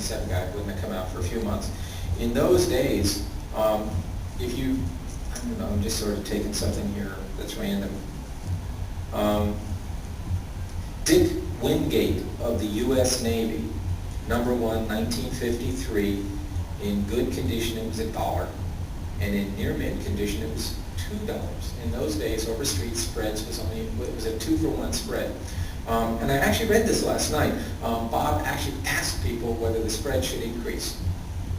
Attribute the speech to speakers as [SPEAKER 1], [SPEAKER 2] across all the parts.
[SPEAKER 1] 77 guy wouldn't have come out for a few months. In those days, if you, I don't know, I'm just sort of taking something here that's random. Dick Wingate of the U.S. Navy, number 1, 1953, in good condition it was $1, and in near mint condition it was $2. In those days, overstreet spreads was a 2-for-1 spread. And I actually read this last night. Bob actually asked people whether the spread should increase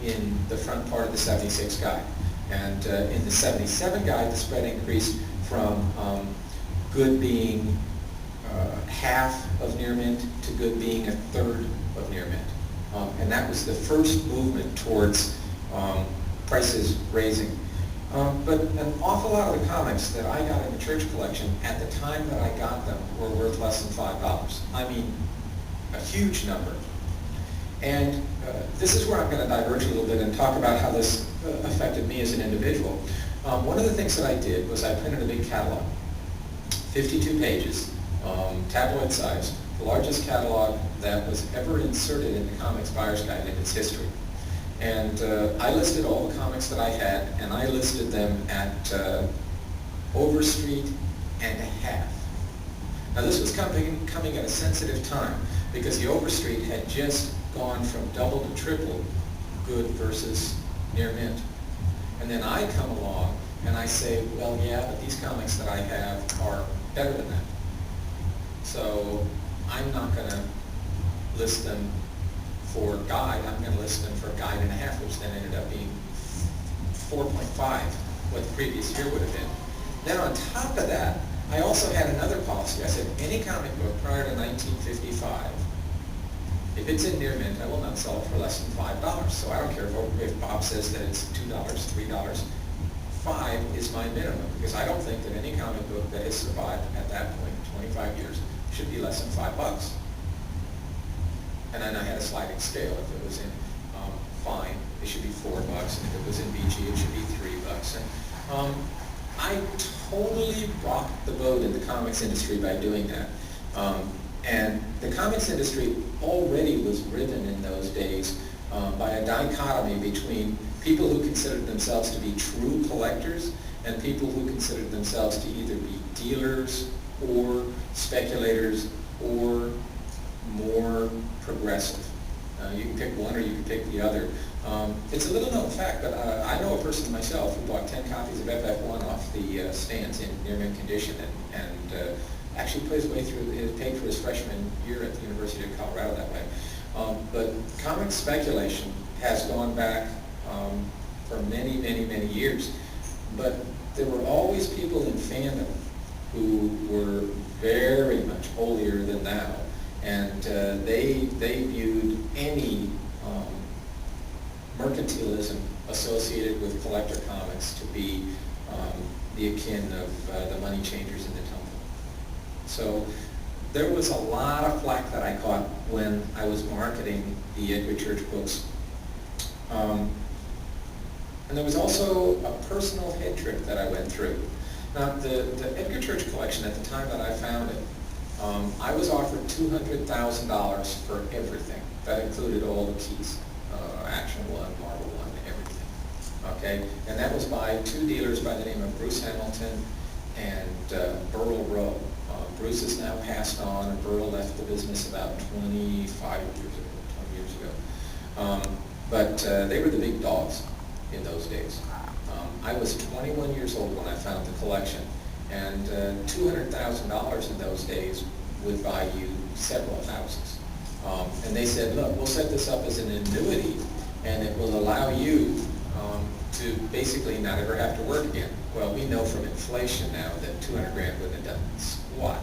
[SPEAKER 1] in the front part of the 76 guide. And in the 77 guide, the spread increased from good being half of near mint to good being 1/3 of near mint. And that was the first movement towards prices raising. But an awful lot of the comics that I got in the church collection at the time that I got them were worth less than $5. I mean, a huge number. And this is where I'm going to diverge a little bit and talk about how this affected me as an individual. One of the things that I did was I printed a big catalog, 52 pages, tabloid size, the largest catalog that was ever inserted in the Comics Buyer's Guide in its history. And I listed all the comics that I had, and I listed them at Overstreet and a half. Now this was coming at a sensitive time because the Overstreet had just gone from double to triple good versus near mint. And then I come along and I say, well, yeah, but these comics that I have are better than that. So I'm not going to list them for guide, I'm going to list them for a guide and a half, which then ended up being 4.5, what the previous year would have been. Then on top of that, I also had another policy. I said, any comic book prior to 1955, if it's in near mint, I will not sell it for less than $5. So I don't care if Bob says that it's $2, $3, $5 is my minimum, because I don't think that any comic book that has survived at that point, 25 years, should be less than $5. And then I had a sliding scale. If it was in fine, it should be $4, and if it was in BG, it should be $3. And I totally rocked the boat in the comics industry by doing that. And the comics industry already was riven in those days by a dichotomy between people who considered themselves to be true collectors and people who considered themselves to either be dealers or speculators or more progressive. You can pick one or you can pick the other. It's a little known fact, but I know a person myself who bought 10 copies of FF1 off the stands in near mint condition and actually put his way through, paid for his freshman year at the University of Colorado that way. But comic speculation has gone back for many, many, many years. But there were always people in fandom who were very much holier than thou. And they viewed any mercantilism associated with collector comics to be the akin of the money changers in the temple. So there was a lot of flack that I caught when I was marketing the Edgar Church books. And there was also a personal head trick that I went through. Now, the Edgar Church collection at the time that I found it, I was offered $200,000 for everything. That included all the keys, Action 1, Marvel 1, everything. Okay, and that was by two dealers by the name of Bruce Hamilton and Burl Rowe. Bruce has now passed on, and Burl left the business about 25 years ago, 20 years ago. But they were the big dogs in those days. I was 21 years old when I found the collection, and $200,000 in those days would buy you several thousands. And they said, look, we'll set this up as an annuity, and it will allow you to basically not ever have to work again. Well, we know from inflation now that 200 grand wouldn't have done squat.